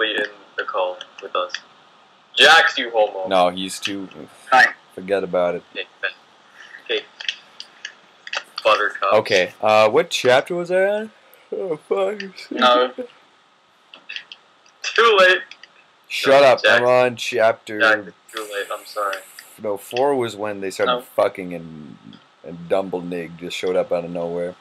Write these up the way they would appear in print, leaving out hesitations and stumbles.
in the call with us. Jax, you homo. No, he's too... Hi. Forget about it. Okay. Buttercup. Okay, what chapter was I on? Oh, fuck. No. Too late. Shut No, up, Jax. I'm on chapter... Jax, it's too late, I'm sorry. No, 4 was when they started No. fucking and Dumblenig just showed up out of nowhere.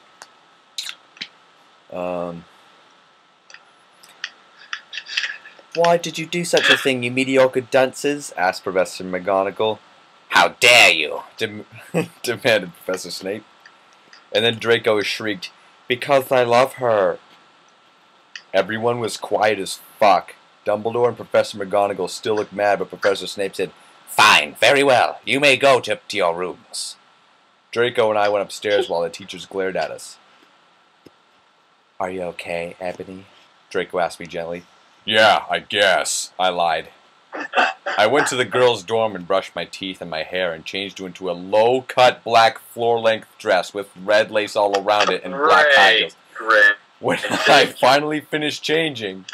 Why did you do such a thing, you mediocre dunces? Asked Professor McGonagall. How dare you? Demanded Professor Snape. And then Draco shrieked, because I love her. Everyone was quiet as fuck. Dumbledore and Professor McGonagall still looked mad, but Professor Snape said, Fine, very well. You may go to your rooms. Draco and I went upstairs while the teachers glared at us. Are you okay, Ebony? Draco asked me gently. Yeah, I guess. I lied. I went to the girls' dorm and brushed my teeth and my hair and changed into a low-cut black floor-length dress with red lace all around it and black high heels. Great. When I finally finished changing,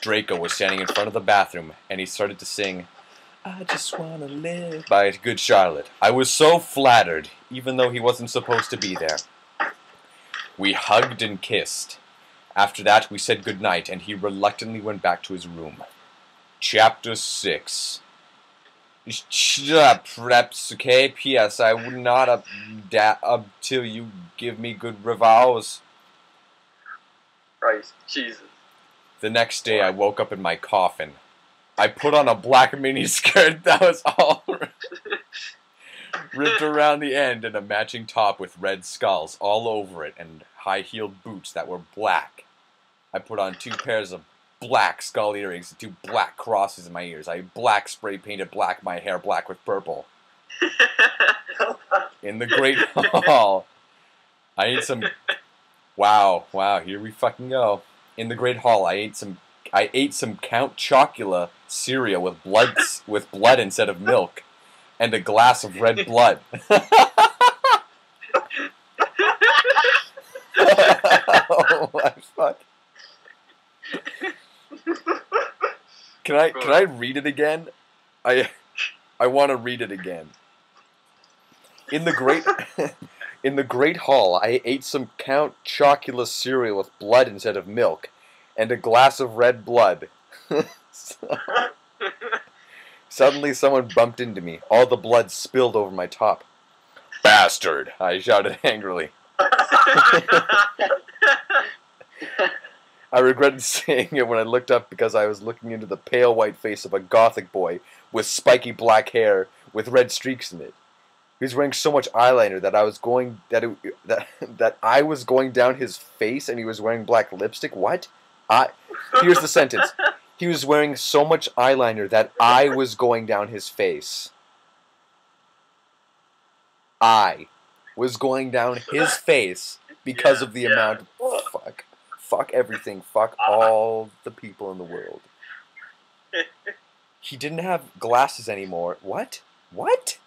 Draco was standing in front of the bathroom and he started to sing, I just wanna live by Good Charlotte. I was so flattered, even though he wasn't supposed to be there. We hugged and kissed. After that, we said goodnight, and he reluctantly went back to his room. Chapter 6. Shut up, Preps, okay? P.S. I would not up till you give me good revows. Christ, Jesus. The next day, I woke up in my coffin. I put on a black miniskirt that was all ripped around the end and a matching top with red skulls all over it and high-heeled boots that were black. I put on 2 pairs of black skull earrings and 2 black crosses in my ears. I black spray-painted black my hair black with purple. In the Great Hall, I ate some... Wow, here we fucking go. In the Great Hall, I ate some Count Chocula cereal with blood instead of milk, and a glass of red blood. Oh my fuck! Can I read it again? I want to read it again. In the Great Hall, I ate some Count Chocula cereal with blood instead of milk, and a glass of red blood. Suddenly someone bumped into me. All the blood spilled over my top. Bastard! I shouted angrily. I regretted saying it when I looked up because I was looking into the pale white face of a gothic boy with spiky black hair with red streaks in it. He was wearing so much eyeliner that I was going down his face, and he was wearing black lipstick. What? Here's the sentence. He was wearing so much eyeliner that I was going down his face. I was going down his face because of the amount of... Fuck everything. Fuck all the people in the world. He didn't have glasses anymore. What? What?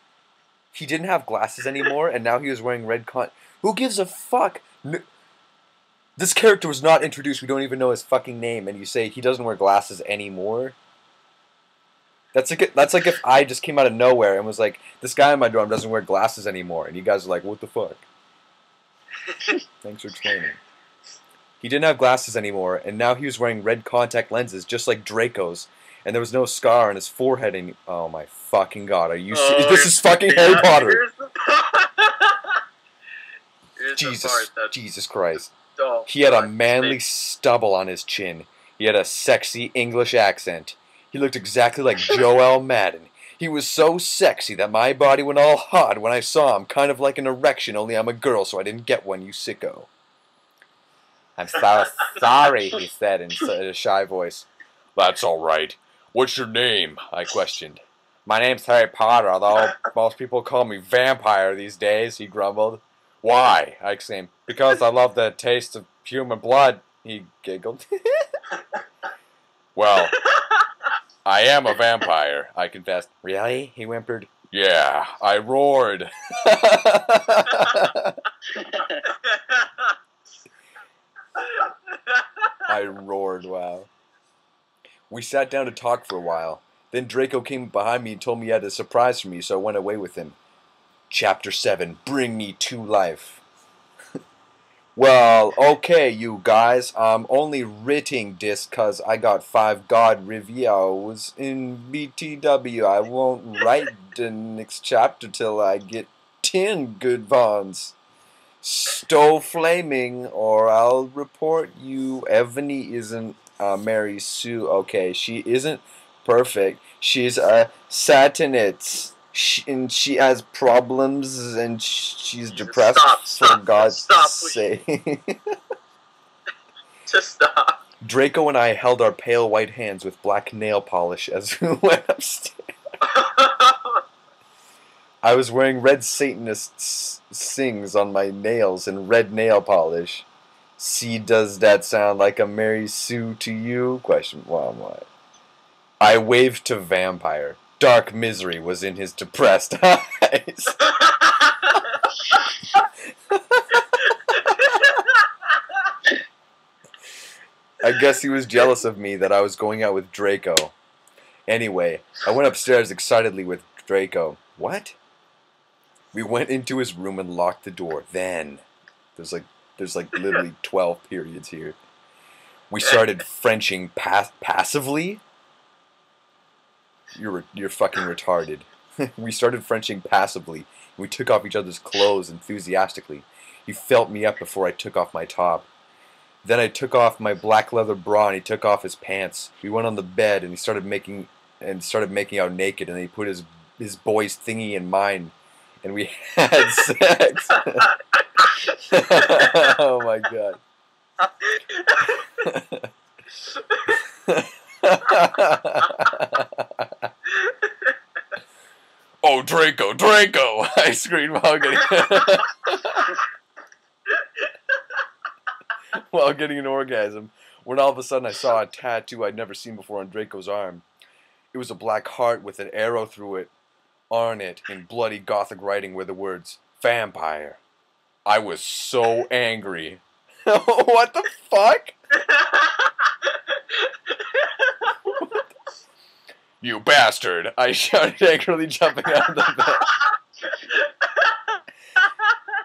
He didn't have glasses anymore, and now he was wearing red Who gives a fuck? This character was not introduced. We don't even know his fucking name, and you say he doesn't wear glasses anymore? That's like if I just came out of nowhere and was like, this guy in my dorm doesn't wear glasses anymore, and you guys are like, what the fuck? Thanks for explaining. He didn't have glasses anymore, and now he was wearing red contact lenses, just like Draco's, and there was no scar on his forehead. And oh my fucking god, are you? This is fucking Harry Potter. Jesus Christ. He had a manly stubble on his chin. He had a sexy English accent. He looked exactly like Joel Madden. He was so sexy that my body went all hot when I saw him, kind of like an erection, only I'm a girl, so I didn't get one, you sicko. I'm so sorry, he said in a shy voice. That's all right. What's your name? I questioned. My name's Harry Potter, although most people call me Vampire these days, he grumbled. Why? I exclaimed. Because I love the taste of human blood, he giggled. Well, I am a vampire, I confessed. Really? He whimpered. Yeah, I roared. I roared, wow. We sat down to talk for a while. Then Draco came behind me and told me he had a surprise for me, so I went away with him. Chapter 7, Bring Me to Life. Well, okay, you guys. I'm only writing this cause I got 5 God reviews in BTW. I won't write the next chapter till I get 10 good ones. Stow flaming, or I'll report you. Ebony isn't Mary Sue. Okay, she isn't perfect. She's a satanist. And she has problems, and she's depressed. Stop, for God's stop, sake. Just stop. Draco and I held our pale white hands with black nail polish as we went upstairs. I was wearing red Satanist sings on my nails and red nail polish. See, does that sound like a Mary Sue to you? Question. Well, what? I waved to Vampire. Dark misery was in his depressed eyes. I guess he was jealous of me that I was going out with Draco. Anyway, I went upstairs excitedly with Draco. What? We went into his room and locked the door. Then, there's like literally 12 periods here. We started Frenching passively. You're fucking retarded. We started Frenching passively. We took off each other's clothes enthusiastically. He felt me up before I took off my top. Then I took off my black leather bra and he took off his pants. We went on the bed and he started making out naked, and he put his boy's thingy in mine, and we had sex. Oh my god. Oh, Draco, Draco! I screamed while getting an orgasm, when all of a sudden I saw a tattoo I'd never seen before on Draco's arm. It was a black heart with an arrow through it. On it, in bloody Gothic writing, were the words, Vampire. I was so angry. What the fuck? You bastard! I shouted angrily, jumping out of the bed.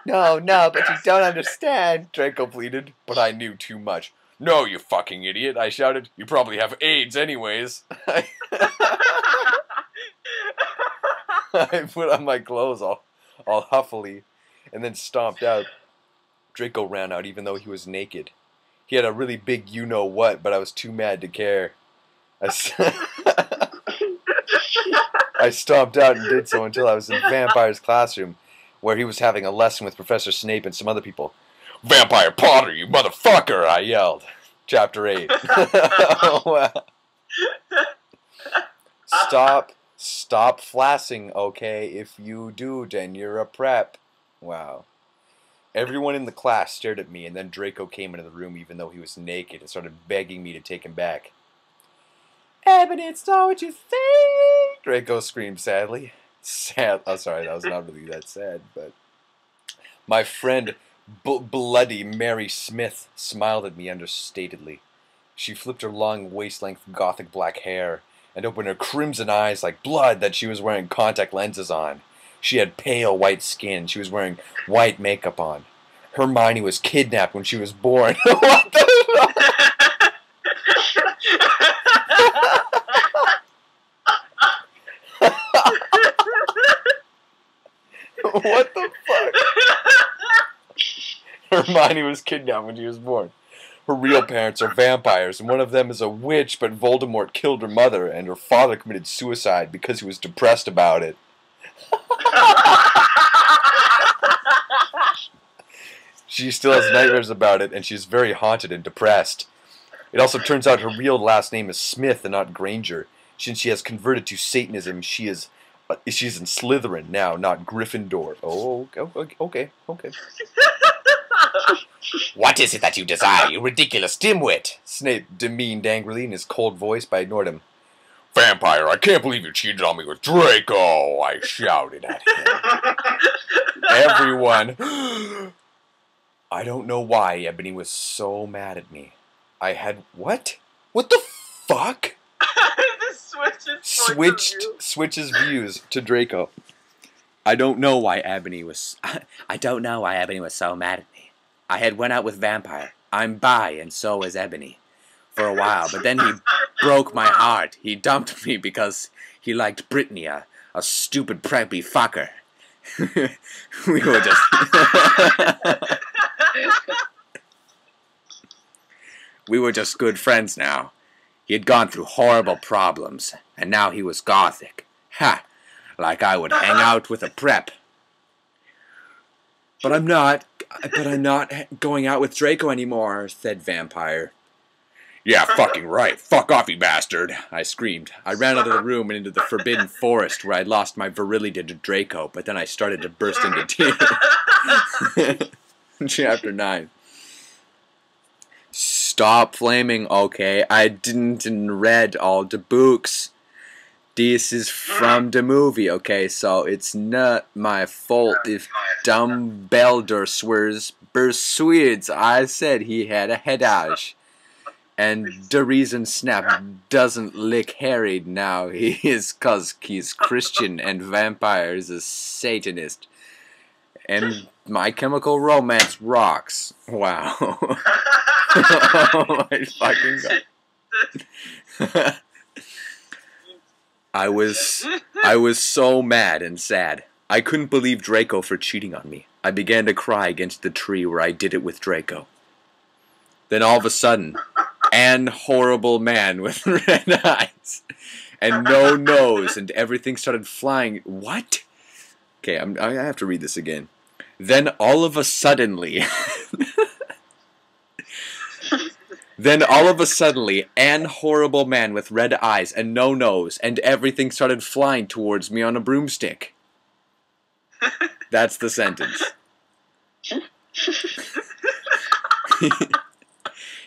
No, but you don't understand, Draco pleaded. But I knew too much. No, you fucking idiot, I shouted. You probably have AIDS anyways. I put on my clothes all huffily, and then stomped out. Draco ran out even though he was naked. He had a really big you-know-what, but I was too mad to care. I stomped out and did so until I was in Vampire's classroom, where he was having a lesson with Professor Snape and some other people. Vampire Potter, you motherfucker! I yelled. Chapter 8. Oh, wow. Stop flassing, okay? If you do, then you're a prep. Wow. Everyone in the class stared at me, and then Draco came into the room even though he was naked and started begging me to take him back. But it's not what you think, Draco screamed sadly. Oh, sorry, that was not really that sad, but... My friend, Bloody Mary Smith, smiled at me understatedly. She flipped her long waist-length Gothic black hair and opened her crimson eyes like blood that she was wearing contact lenses on. She had pale white skin. She was wearing white makeup on. Hermione was kidnapped when she was born. What the fuck? What the fuck? Hermione was kidnapped when she was born. Her real parents are vampires, and one of them is a witch, but Voldemort killed her mother, and her father committed suicide because he was depressed about it. She still has nightmares about it, and she's very haunted and depressed. It also turns out her real last name is Smith and not Granger. Since she has converted to Satanism, she's in Slytherin now, not Gryffindor. Oh, okay. What is it that you desire, you ridiculous dimwit? Snape demeaned angrily in his cold voice, but I ignored him. Vampire, I can't believe you cheated on me with Draco, I shouted at him. Everyone... I don't know why Ebony was so mad at me. I had... What? What the fuck? switches views to Draco. I don't know why Ebony was so mad at me. I had went out with Vampire. I'm bi, and so is Ebony. For a while, but then he broke my heart. He dumped me because he liked Brittany, a stupid preppy fucker. We were just... We were just good friends now. He had gone through horrible problems, and now he was gothic. Ha! Like I would hang out with a prep. But I'm not going out with Draco anymore, said Vampire. Yeah, fucking right. Fuck off, you bastard, I screamed. I ran out of the room and into the forbidden forest where I'd lost my virility to Draco, but then I started to burst into tears. Chapter 9. Stop flaming, okay? I didn't read all the books. This is from the movie, okay? So it's not my fault if Dumbledore swears persuades. I said he had a headache. And the reason Snap doesn't lick Harry now is 'cause he's Christian and Vampire is a Satanist. And My Chemical Romance rocks. Wow. Oh my fucking god. I was so mad and sad. I couldn't believe Draco for cheating on me. I began to cry against the tree where I did it with Draco. Then all of a sudden, an horrible man with red eyes and no nose and everything started flying. What? Okay, I have to read this again. Then all of a suddenly... Then all of a suddenly, an horrible man with red eyes and no nose and everything started flying towards me on a broomstick. That's the sentence.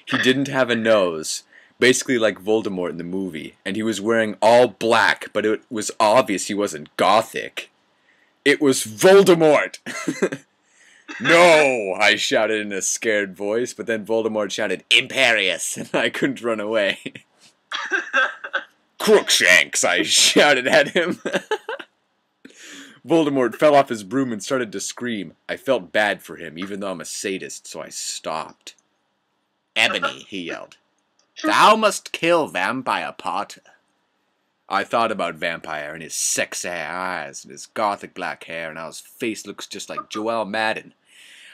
He didn't have a nose, basically like Voldemort in the movie, and he was wearing all black, but it was obvious he wasn't gothic. It was Voldemort! No! I shouted in a scared voice, but then Voldemort shouted, Imperious! And I couldn't run away. Crookshanks! I shouted at him. Voldemort fell off his broom and started to scream. I felt bad for him, even though I'm a sadist, so I stopped. Ebony, he yelled. Thou must kill Vampire Potter. I thought about Vampire and his sexy eyes and his gothic black hair and how his face looks just like Joel Madden.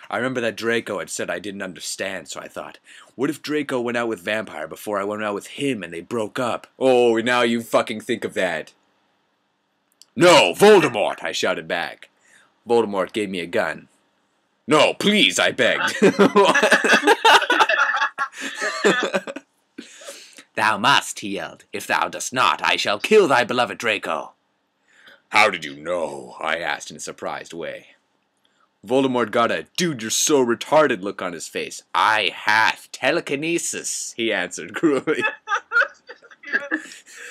I remember that Draco had said I didn't understand, so I thought, what if Draco went out with Vampire before I went out with him and they broke up? Oh, now you fucking think of that. No, Voldemort, I shouted back. Voldemort gave me a gun. No, please, I begged. Thou must, he yelled. If thou dost not, I shall kill thy beloved Draco. How did you know? I asked in a surprised way. Voldemort got a dude you're so retarded look on his face. I have telekinesis, he answered cruelly.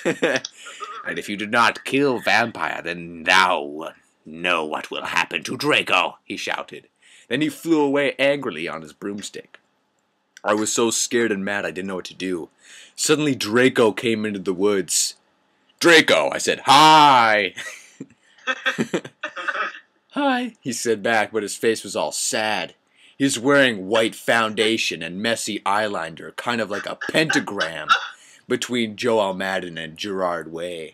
And if you do not kill Vampire, then thou know what will happen to Draco, he shouted. Then he flew away angrily on his broomstick. I was so scared and mad I didn't know what to do. Suddenly Draco came into the woods. Draco, I said, hi! Hi, he said back, but his face was all sad. He was wearing white foundation and messy eyeliner, kind of like a pentagram between Joel Madden and Gerard Way.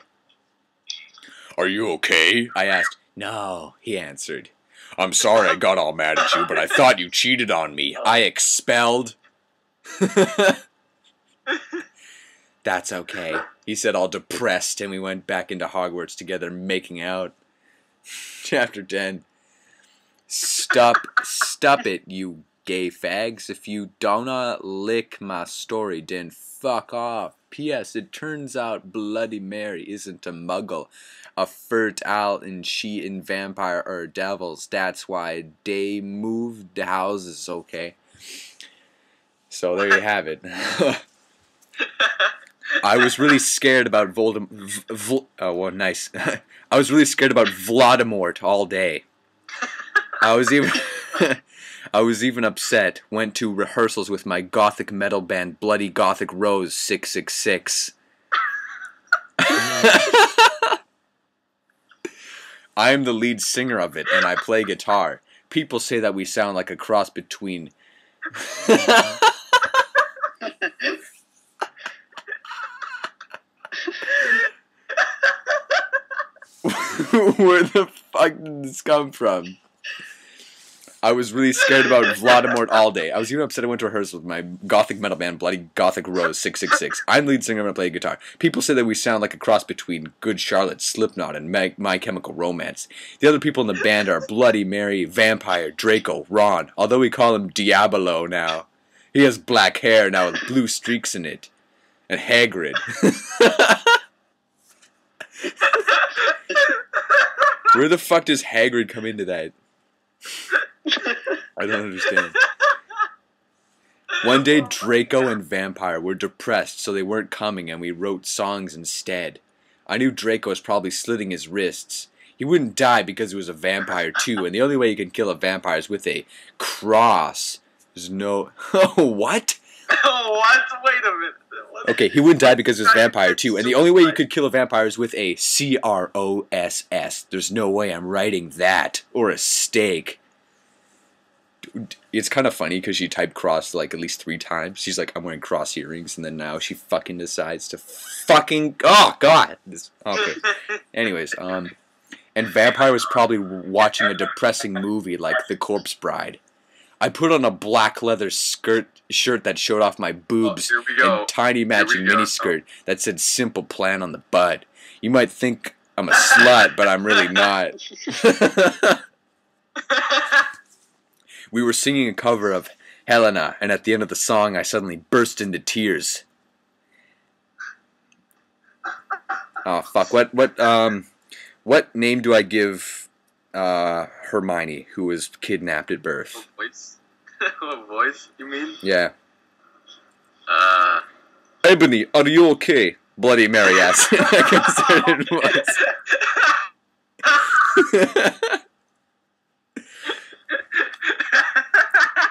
Are you okay? I asked. No, he answered. I'm sorry I got all mad at you, but I thought you cheated on me. I expelled... That's okay, he said all depressed, and we went back into Hogwarts together making out. Chapter 10. Stop it, you gay fags. If you do not lick my story, then fuck off. P.S. It turns out Bloody Mary isn't a muggle. A fertile and she and vampire are devils. That's why they moved the houses, okay? So there you have it. I was really scared about Voldemort. Oh, well, nice. I was really scared about Voldemort all day. I was even upset. Went to rehearsals with my gothic metal band, Bloody Gothic Rose 666. I am the lead singer of it, and I play guitar. People say that we sound like a cross between... Where the fuck did this come from? I was really scared about Voldemort all day. I was even upset I went to rehearsal with my gothic metal band, Bloody Gothic Rose 666. I'm the lead singer and I play guitar. People say that we sound like a cross between Good Charlotte, Slipknot, and My Chemical Romance. The other people in the band are Bloody Mary, Vampire, Draco, Ron, although we call him Diabolo now. He has black hair now with blue streaks in it. And Hagrid. Where the fuck does Hagrid come into that? I don't understand. One day, Draco and Vampire were depressed, so they weren't coming, and we wrote songs instead. I knew Draco was probably slitting his wrists. He wouldn't die because he was a vampire too, and the only way you can kill a vampire is with a cross. There's no... Oh, what? What? Wait a minute. Okay, he wouldn't die because he was a vampire too, and the only way you could kill a vampire is with a C-R-O-S-S. There's no way I'm writing that. Or a steak. It's kind of funny because she typed cross like at least 3 times. She's like, I'm wearing cross earrings, and then now she fucking decides to fucking... Oh, God! Okay. Anyways, and Vampire was probably watching a depressing movie like The Corpse Bride. I put on a black leather shirt that showed off my boobs and tiny matching miniskirt that said Simple Plan on the butt. You might think I'm a slut, but I'm really not. We were singing a cover of Helena, and at the end of the song, I suddenly burst into tears. Oh fuck! What name do I give Hermione, who was kidnapped at birth? A voice? A voice, you mean? Yeah. Ebony, are you okay? Bloody Mary asked. I considered it was.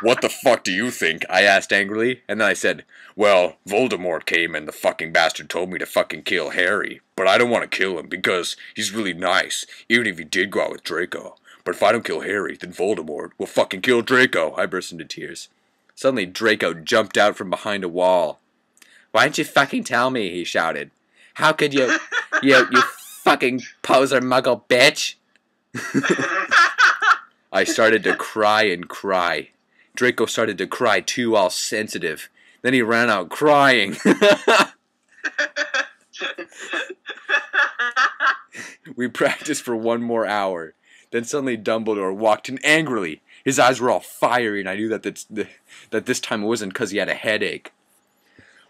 What the fuck do you think? I asked angrily, and then I said, well, Voldemort came and the fucking bastard told me to fucking kill Harry, but I don't want to kill him because he's really nice, even if he did go out with Draco. But if I don't kill Harry, then Voldemort will fucking kill Draco. I burst into tears. Suddenly, Draco jumped out from behind a wall. Why didn't you fucking tell me? He shouted. How could you, you fucking poser muggle bitch? I started to cry and cry. Draco started to cry too, all sensitive. Then he ran out crying. We practiced for 1 more hour. Then suddenly Dumbledore walked in angrily. His eyes were all fiery, and I knew that this time it wasn't because he had a headache.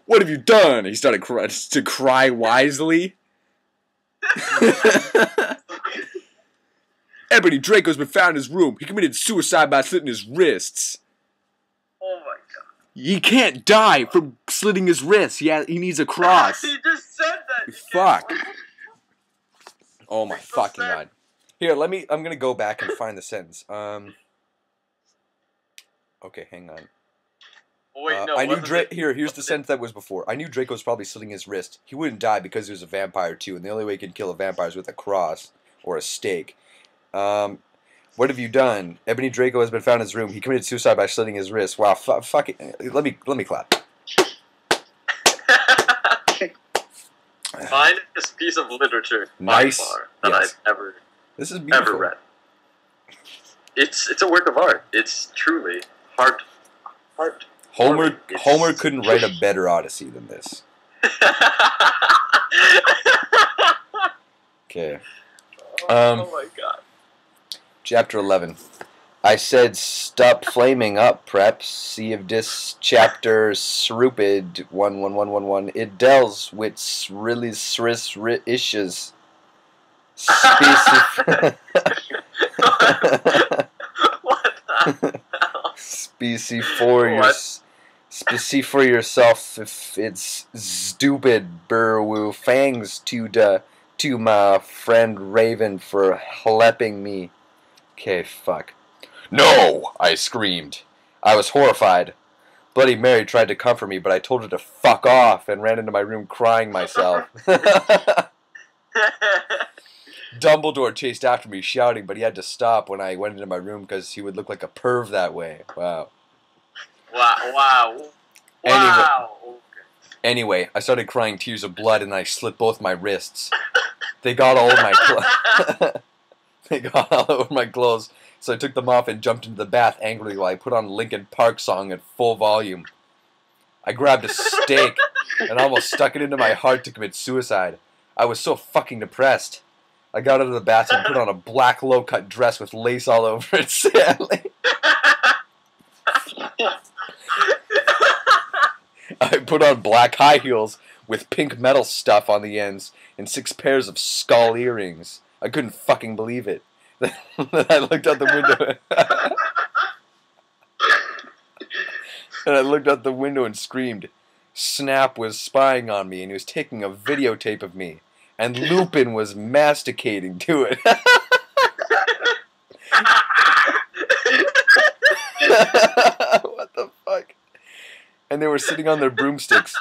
What have you done? He started to cry wisely. Ebony, Draco's been found in his room. He committed suicide by slitting his wrists. Oh my god. He can't die from slitting his wrists. He needs a cross. He just said that. Fuck. Oh my fucking god. Here, I'm gonna go back and find the sentence. Okay, hang on. Wait, no. Here's the sentence that was before. I knew Draco was probably slitting his wrist. He wouldn't die because he was a vampire too, and the only way you can kill a vampire is with a cross or a stake. What have you done? Ebony Draco has been found in his room. He committed suicide by slitting his wrist. Wow, fuck it. Let me clap. Finest piece of literature nice. by far that I've ever read. It's a work of art. It's truly heart. Homer couldn't write a better Odyssey than this. Okay. Oh my god. Chapter 11. I said, stop flaming up, preps. See if this chapter srupid 11111. It deals with really issues. Specie for yourself if it's stupid. Burwoo fangs to my friend Raven for helping me. Okay, fuck. No! I screamed. I was horrified. Bloody Mary tried to comfort me, but I told her to fuck off and ran into my room crying myself. Dumbledore chased after me, shouting, but he had to stop when I went into my room because he would look like a perv that way. Wow. Wow. Anyway, I started crying tears of blood, and I slit both my wrists. They got all over my clothes. They got all over my clothes, so I took them off and jumped into the bath angrily while I put on Linkin Park song at full volume. I grabbed a stake and almost stuck it into my heart to commit suicide. I was so fucking depressed. I got out of the bath and put on a black low-cut dress with lace all over it, sadly. I put on black high heels with pink metal stuff on the ends and 6 pairs of skull earrings. I couldn't fucking believe it. Then I looked out the window. And I looked out the window and screamed. Snap was spying on me and he was taking a videotape of me. And Lupin was masticating to it. What the fuck? And they were sitting on their broomsticks.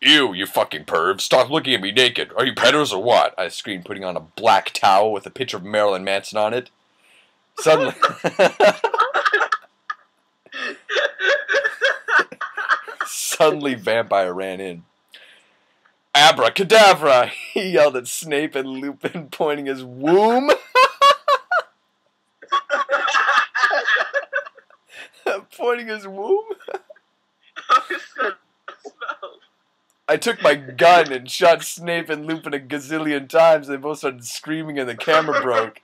Ew, you fucking perv. Stop looking at me naked. Are you pedos or what? I screamed, putting on a black towel with a picture of Marilyn Manson on it. Suddenly... Suddenly, Vampire ran in. Abracadabra! He yelled at Snape and Lupin, pointing his womb. Pointing his womb? I took my gun and shot Snape and Lupin a gazillion times. They both started screaming and the camera broke.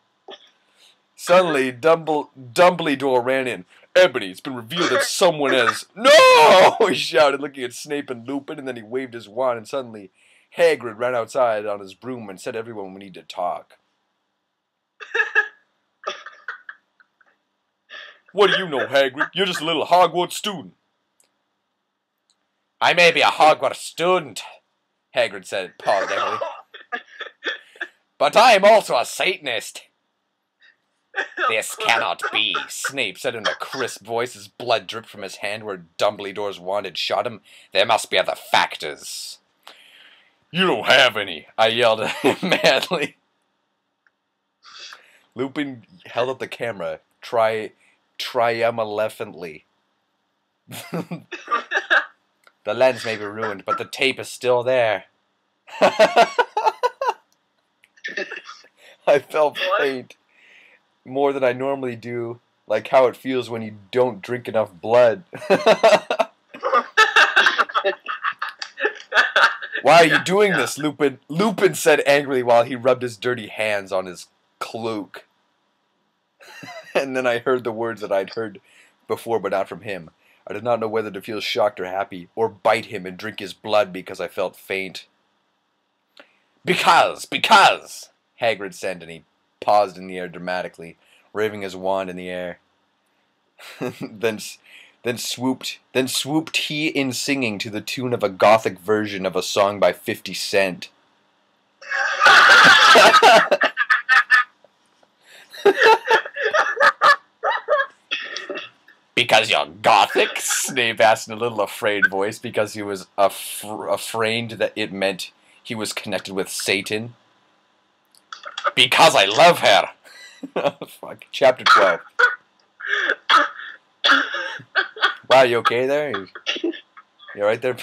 Suddenly, Dumbledore ran in. Ebony, it's been revealed that someone has... No! He shouted, looking at Snape and Lupin, and then he waved his wand, and suddenly Hagrid ran outside on his broom and said everyone we need to talk. What do you know, Hagrid? You're just a little Hogwarts student. I may be a Hogwarts student, Hagrid said apologetically. But I am also a Satanist. This cannot be, Snape said in a crisp voice as blood dripped from his hand where Dumbledore's wand had shot him. There must be other factors. You don't have any, I yelled at him madly. Lupin held up the camera, triumphantly. The lens may be ruined, but the tape is still there. I felt faint. More than I normally do, like how it feels when you don't drink enough blood. Why are you doing this, Lupin? Lupin said angrily while he rubbed his dirty hands on his cloak. And then I heard the words that I'd heard before, but not from him. I did not know whether to feel shocked or happy, or bite him and drink his blood because I felt faint. Because, Hagrid said, and he paused in the air dramatically, waving his wand in the air. then swooped he in singing to the tune of a gothic version of a song by 50 Cent. Because you're gothic? Snape asked in a little afraid voice because he was afraid that it meant he was connected with Satan. Because I love her. Oh, fuck. Chapter 12. Wow, you okay there? You right there?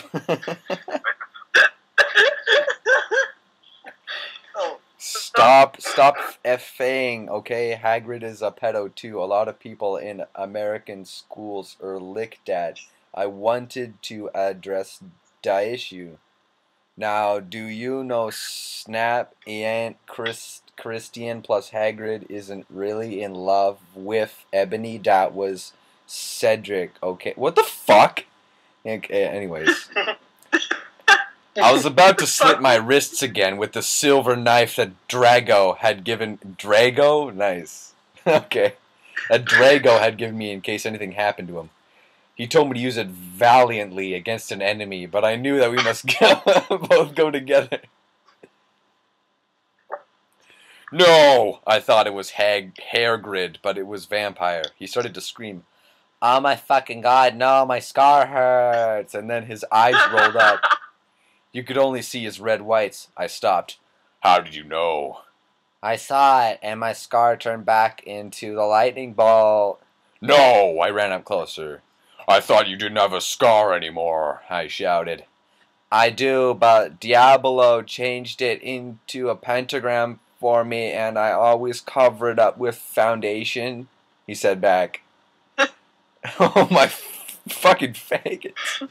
Stop effing, okay? Hagrid is a pedo too. A lot of people in American schools are licked at. I wanted to address the issue. Now, do you know Snap and Christian plus Hagrid isn't really in love with Ebony? That was Cedric, okay? What the fuck? Okay, anyways. I was about to slit my wrists again with the silver knife that Drago had given... Drago? Nice. Okay. That Drago had given me in case anything happened to him. He told me to use it valiantly against an enemy, but I knew that we must both go together. No! I thought it was Hagrid, but it was Vampire. He started to scream, "Oh my fucking god, no, my scar hurts!" And then his eyes rolled up. You could only see his red whites. I stopped. How did you know? I saw it, and my scar turned back into the lightning bolt. No! I ran up closer. I thought you didn't have a scar anymore, I shouted. I do, but Diablo changed it into a pentagram for me, and I always cover it up with foundation, he said back. Oh my fucking faggots.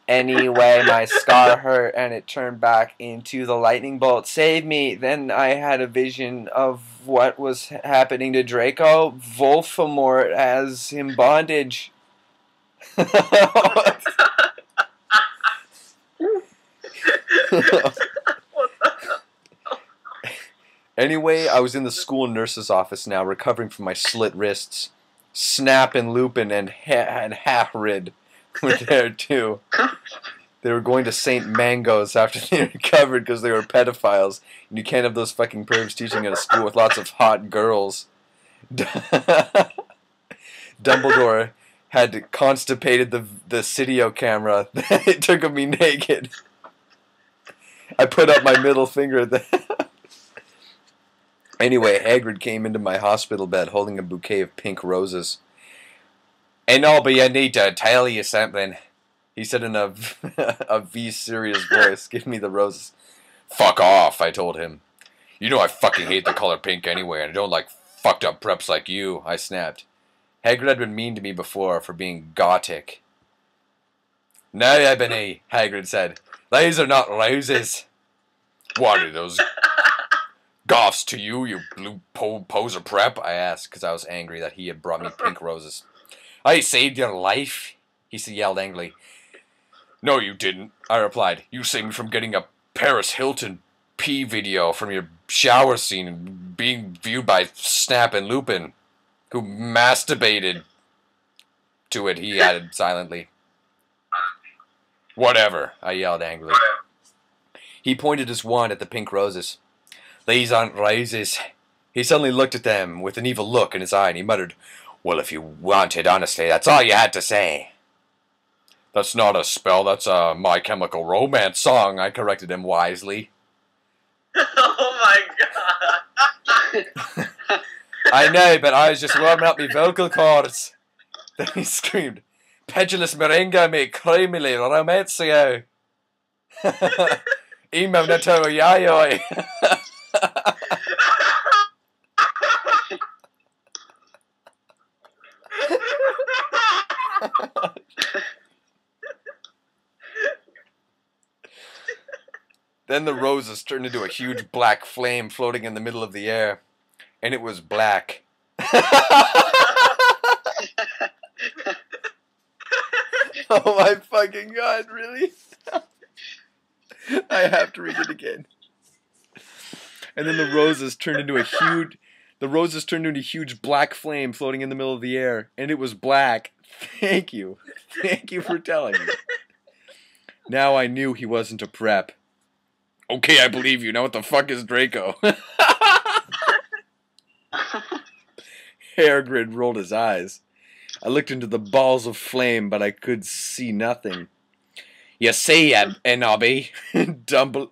Anyway, my scar hurt and it turned back into the lightning bolt. Save me. Then I had a vision of what was happening to Draco. Voldemort has him bondage. Anyway, I was in the school nurse's office now, recovering from my slit wrists. Snap and Lupin and Hagrid were there too. They were going to St. Mango's after they recovered because they were pedophiles. And you can't have those fucking pervs teaching at a school with lots of hot girls. Dumbledore had constipated the Cydio camera. It took of me naked. I put up my middle finger at that. Anyway, Hagrid came into my hospital bed holding a bouquet of pink roses. "And Nobby, I need to tell you something," he said in a V-serious voice. "Give me the roses." "Fuck off," I told him. "You know I fucking hate the color pink anyway, and I don't like fucked up preps like you," I snapped. Hagrid had been mean to me before for being gothic. "No, Ebony," Hagrid said. "These are not roses." "What are those goths to you, you blue poser prep?" I asked, because I was angry that he had brought me pink roses. "I saved your life," he yelled angrily. "No, you didn't," I replied. "You saved me from getting a Paris Hilton pee video from your shower scene and being viewed by Snap and Lupin, who masturbated to it," he added silently. "Whatever," I yelled angrily. He pointed his wand at the pink roses. "These aren't roses." He suddenly looked at them with an evil look in his eye, and he muttered, "Well, if you wanted, honestly, that's all you had to say." "That's not a spell, that's a My Chemical Romance song," I corrected him wisely. Oh my god. "I know, but I was just warming up my vocal cords." Then he screamed, "Pedulous merengue me creamily romancio." Emo nato yayoi. Then the roses turned into a huge black flame floating in the middle of the air. And it was black. Oh my fucking god, really? I have to read it again. And then the roses turned into a huge black flame floating in the middle of the air. And it was black. Thank you. Thank you for telling me. Now I knew he wasn't a prep. "Okay, I believe you. Now what the fuck is Draco?" Hagrid rolled his eyes. I looked into the balls of flame, but I could see nothing. "You see, Nobby." Dumbledore.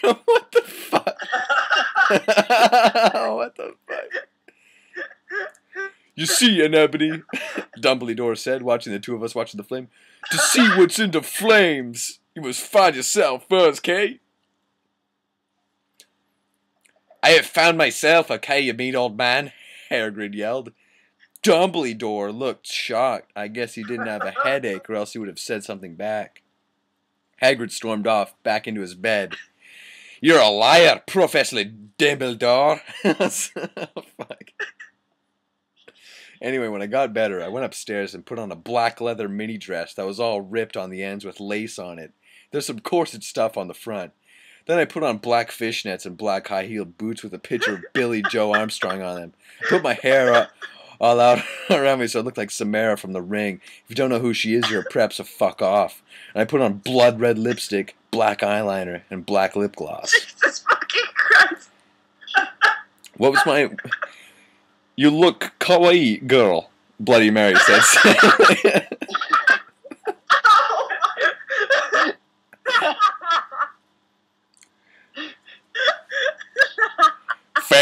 What the fuck? What the fuck? "You see, Ebony," Dumbledore said, watching the two of us watching the flame. "To see what's in the flames, you must find yourself first, Kay." "I have found myself, okay, you mean, old man," Hagrid yelled. Dumbledore looked shocked. I guess he didn't have a headache, or else he would have said something back. Hagrid stormed off, back into his bed. "You're a liar, Professor Dumbledore." Oh, fuck. Anyway, when I got better, I went upstairs and put on a black leather mini dress that was all ripped on the ends with lace on it. There's some corset stuff on the front. Then I put on black fishnets and black high-heeled boots with a picture of Billy Joe Armstrong on them. I put my hair all out around me so I looked like Samara from The Ring. If you don't know who she is, you're a prep, so fuck off. And I put on blood red lipstick, black eyeliner, and black lip gloss. Jesus fucking Christ. What was my... "You look kawaii, girl," Bloody Mary said.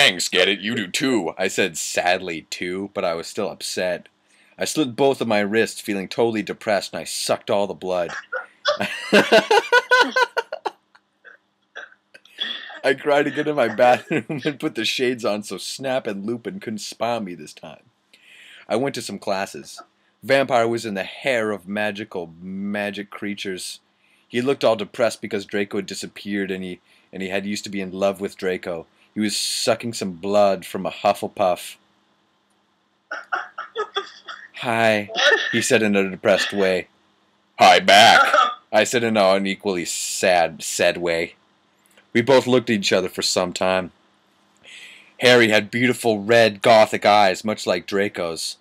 Thanks, get it? You do too. I said sadly too, but I was still upset. I slit both of my wrists, feeling totally depressed, and I sucked all the blood. I cried to get in my bathroom and put the shades on so Snap and Lupin couldn't spy me this time. I went to some classes. Vampire was in the hair of magic creatures. He looked all depressed because Draco had disappeared and he had used to be in love with Draco. He was sucking some blood from a Hufflepuff. Hi, he said in a depressed way. Hi back, I said in an equally sad way. We both looked at each other for some time. Harry had beautiful red gothic eyes, much like Draco's.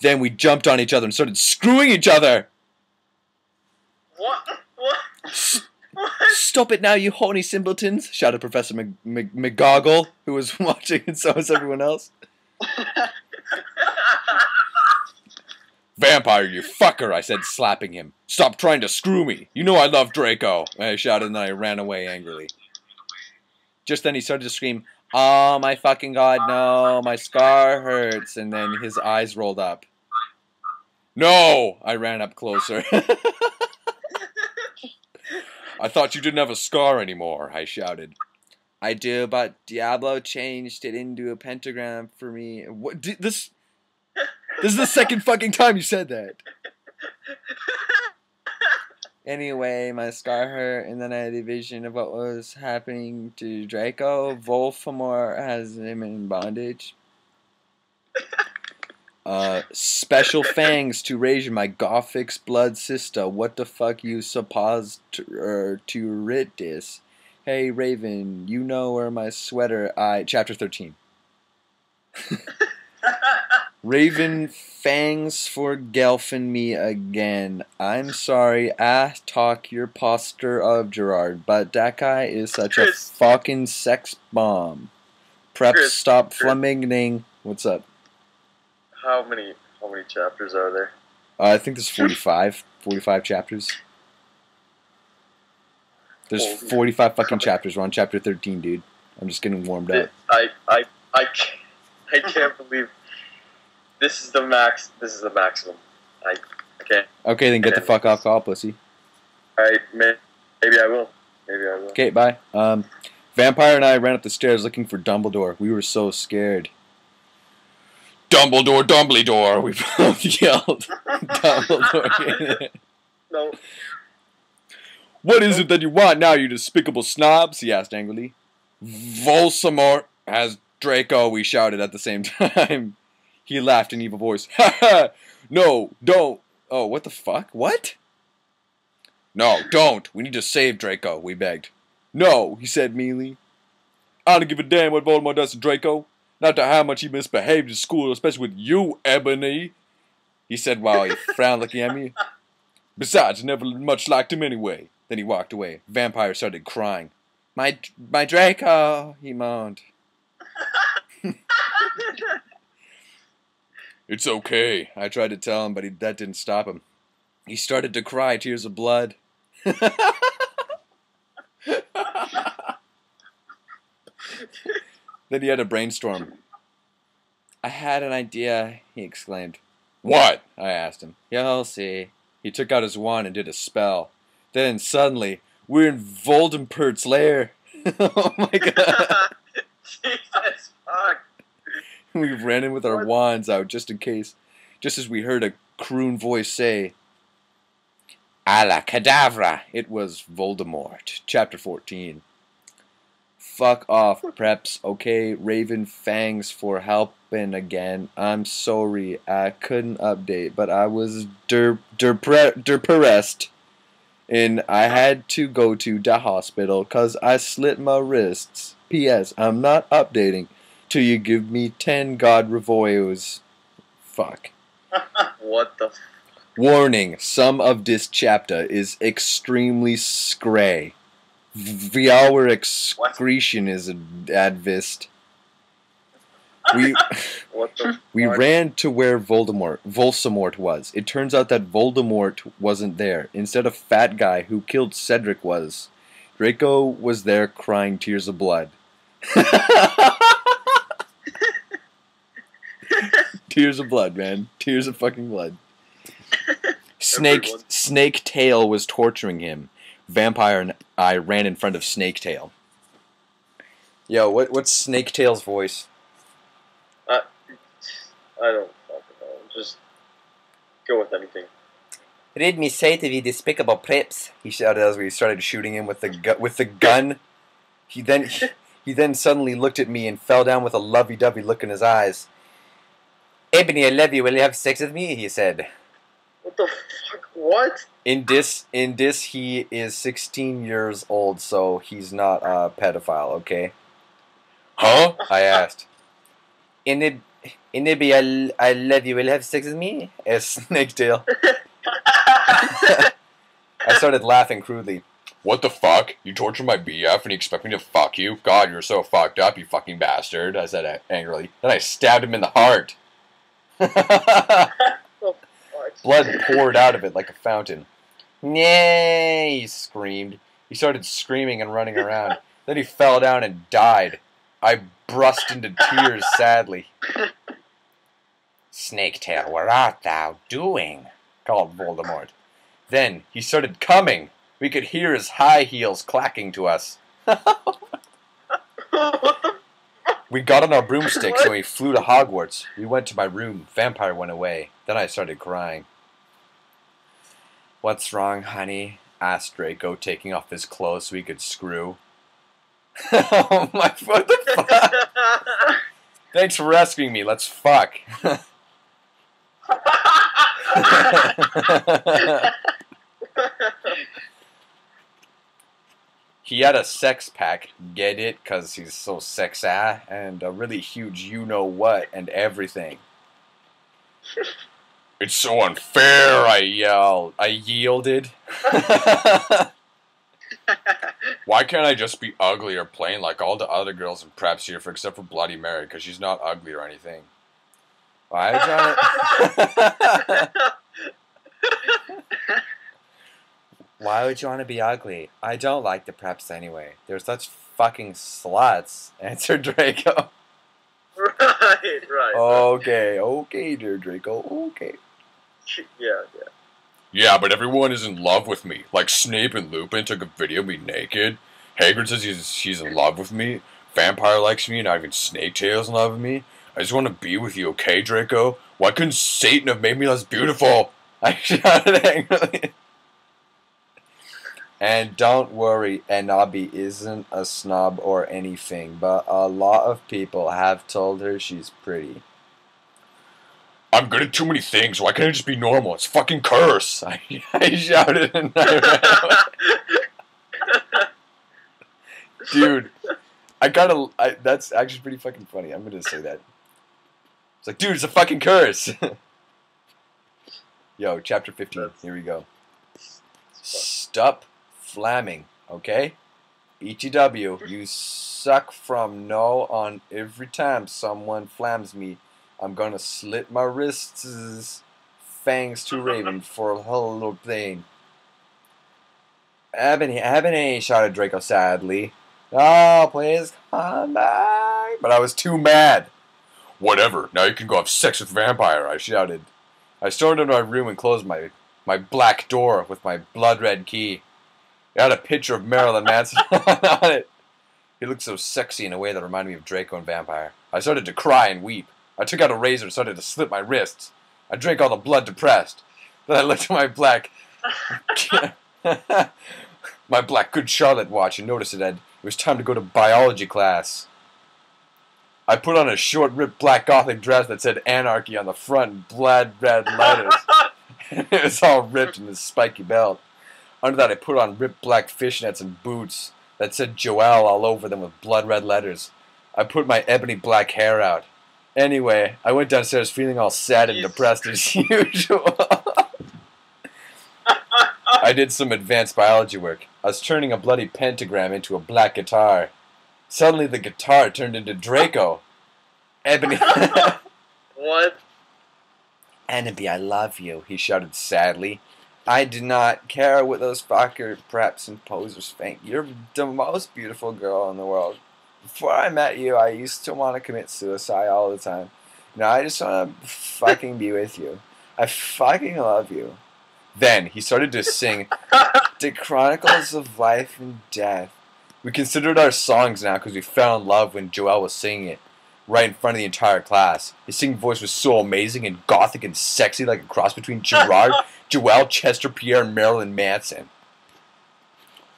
Then we jumped on each other and started screwing each other. What? Stop it now, you horny simpletons, shouted Professor McGoggle, who was watching, and so was everyone else. Vampire, you fucker, I said, slapping him. Stop trying to screw me. You know I love Draco, I shouted, and then I ran away angrily. Just then he started to scream, oh my fucking god, no, my scar hurts, and then his eyes rolled up. No! I ran up closer. I thought you didn't have a scar anymore, I shouted. I do, but Diablo changed it into a pentagram for me. What? This is the second fucking time you said that. Anyway, my scar hurt, and then I had a vision of what was happening to Draco. Voldemort has him in bondage. Special fangs to raise my Gothic's blood sister. What the fuck you supposed to writ this? Hey Raven, you know where my sweater Chapter 13. Raven fangs for gelfing me again. I'm sorry, I talk your poster of Gerard, but that guy is such a fucking sex bomb. Prep, stop flaminging. What's up? How many chapters are there? I think there's 45 chapters. There's 45 fucking chapters. We're on chapter 13, dude. I'm just getting warmed up. I can't believe this is the max. This is the maximum. I can't. Okay, then get the fuck off call, pussy. Alright, maybe I will. Okay, bye. Vampire and I ran up the stairs looking for Dumbledore. We were so scared. Dumbledore, we both yelled. Dumbledore. No. What is it that you want now, you despicable snobs? He asked angrily. Voldemort has Draco, we shouted at the same time. He laughed in an evil voice. Ha ha! No, don't. Oh, what the fuck? What? No, don't. We need to save Draco, we begged. No, he said meanly. I don't give a damn what Voldemort does to Draco. Not to how much he misbehaved in school, especially with you, Ebony, he said while he frowned looking at me. Besides, I never much liked him anyway. Then he walked away. Vampire started crying. My Draco, he moaned. It's okay, I tried to tell him, but that didn't stop him. He started to cry, tears of blood. Then he had a brainstorm. I had an idea, he exclaimed. What? I asked him. You'll see. He took out his wand and did a spell. Then, suddenly, we're in Voldemort's lair. Oh my god. Jesus fuck. We ran in with our wands out just in case. Just as we heard a croon voice say, Alla cadavra. It was Voldemort. Chapter 14. Fuck off, preps, okay? Raven fangs for helping again. I'm sorry, I couldn't update, but I was depressed. And I had to go to the hospital because I slit my wrists. P.S. I'm not updating till you give me 10 God Revoyos. Fuck. What the Warning, some of this chapter is extremely scray. Our excretion is advised. We ran to where Voldemort was. It turns out that Voldemort wasn't there. Instead, a fat guy who killed Cedric was. Draco was there crying tears of blood. Tears of blood, man. Tears of fucking blood. Everyone. Snake Tail was torturing him. Vampire and I ran in front of Snake Tail. Yo, what's Snake Tail's voice? I don't fucking know. Just go with anything. Read me sight of you despicable prips, he shouted as we started shooting him with the gun. He then suddenly looked at me and fell down with a lovey-dovey look in his eyes. Ebony, I love you. Will you have sex with me? He said. What the fuck? What? In this, he is 16 years old, so he's not a pedophile, okay? Huh? I asked. Ibby, I love you. Will you have sex with me? Asked Snaketail. I started laughing crudely. What the fuck? You torture my BF and you expect me to fuck you? God, you're so fucked up, you fucking bastard, I said angrily. Then I stabbed him in the heart. Blood poured out of it like a fountain. Nay, he screamed. He started screaming and running around. Then he fell down and died. I burst into tears sadly. Snaketail, what art thou doing? Called Voldemort. Then he started coming. We could hear his high heels clacking to us. We got on our broomsticks and we flew to Hogwarts. We went to my room. Vampire went away. Then I started crying. What's wrong, honey? Asked Draco, taking off his clothes so he could screw. Oh my, what the fuck? Thanks for rescuing me. Let's fuck. He had a sex pack, get it? Because he's so sexy, and a really huge you-know-what and everything. It's so unfair, I yelled. I yielded. Why can't I just be ugly or plain like all the other girls in preps here, except for Bloody Mary, because she's not ugly or anything? Why are you trying to... Why would you want to be ugly? I don't like the preps anyway. They're such fucking sluts, answered Draco. Right. Okay, dear Draco, okay. Yeah. Yeah, but everyone is in love with me. Like Snape and Lupin took a video of me naked. Hagrid says she's in love with me. Vampire likes me, not even Snaketail's in love with me. I just want to be with you, okay, Draco? Why couldn't Satan have made me less beautiful? I shouted angrily. And don't worry, Anabi isn't a snob or anything, but a lot of people have told her she's pretty. I'm good at too many things, why can't I just be normal? It's fucking curse! I shouted and I ran. Dude, that's actually pretty fucking funny. I'm gonna say that. It's like, dude, it's a fucking curse! Yo, chapter 15, here we go. Stop flamming, okay? ETW, you suck from now on. Every time someone flams me, I'm gonna slit my wrists, fangs to Raven for a whole little thing. Ebony, shouted Draco sadly. Oh, please come back. But I was too mad. Whatever, now you can go have sex with Vampire, I shouted. I stormed into my room and closed my black door with my blood-red key. It had a picture of Marilyn Manson on it. He looked so sexy in a way that reminded me of Draco and Vampire. I started to cry and weep. I took out a razor and started to slit my wrists. I drank all the blood depressed. Then I looked at my black... my black Good Charlotte watch and noticed it was time to go to biology class. I put on a short, ripped black gothic dress that said Anarchy on the front in blood-red letters. It was all ripped in this spiky belt. Under that, I put on ripped black fishnets and boots that said Joelle all over them with blood-red letters. I put my ebony black hair out. Anyway, I went downstairs feeling all sad and depressed as usual. I did some advanced biology work. I was turning a bloody pentagram into a black guitar. Suddenly the guitar turned into Draco. Ebony. What? Enemy, I love you, he shouted sadly. I do not care what those fucker preps and posers think. You're the most beautiful girl in the world. Before I met you, I used to want to commit suicide all the time. No, I just want to fucking be with you. I fucking love you. Then he started to sing The Chronicles of Life and Death. We considered our songs now because we fell in love when Joel was singing it right in front of the entire class. His singing voice was so amazing and gothic and sexy, like a cross between Gerard, Joel, Chester Pierre, and Marilyn Manson.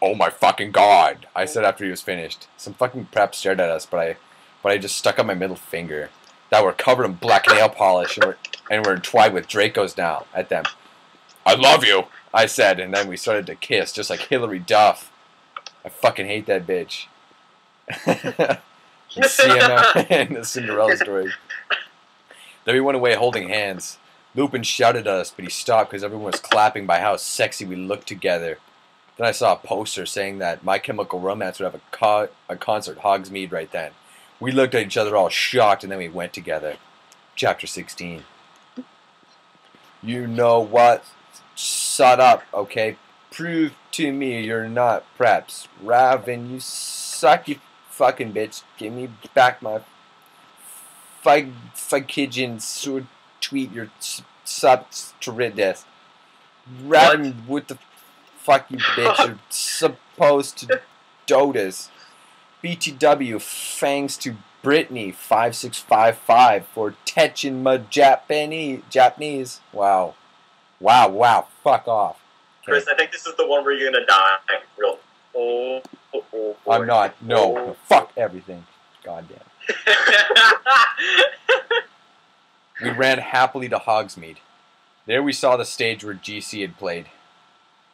Oh my fucking god, I said after he was finished. Some fucking prep stared at us, but I just stuck up my middle finger. That we're covered in black nail polish and we're entwined with Dracos now at them. I love you, I said, and then we started to kiss, just like Hillary Duff. I fucking hate that bitch. You see him in the Cinderella story. Then we went away holding hands. Lupin shouted at us, but he stopped because everyone was clapping by how sexy we looked together. Then I saw a poster saying that My Chemical Romance would have a concert Hogsmeade right then. We looked at each other all shocked, and then we went together. Chapter 16. You know what? Shut up, okay? Prove to me you're not preps. Raven, you suck, you fucking bitch. Give me back my Figidgeon sword tweet your subs to rid this. Raven, what the fuck, you bitch? You're supposed to dotas. BTW, thanks to Brittany 5655 for teaching my Japanese. Wow. Wow, fuck off. Okay. Chris, I think this is the one where you're gonna die. Real. Oh, boy. I'm not. No. Fuck everything. Goddamn. We ran happily to Hogsmeade. There we saw the stage where GC had played.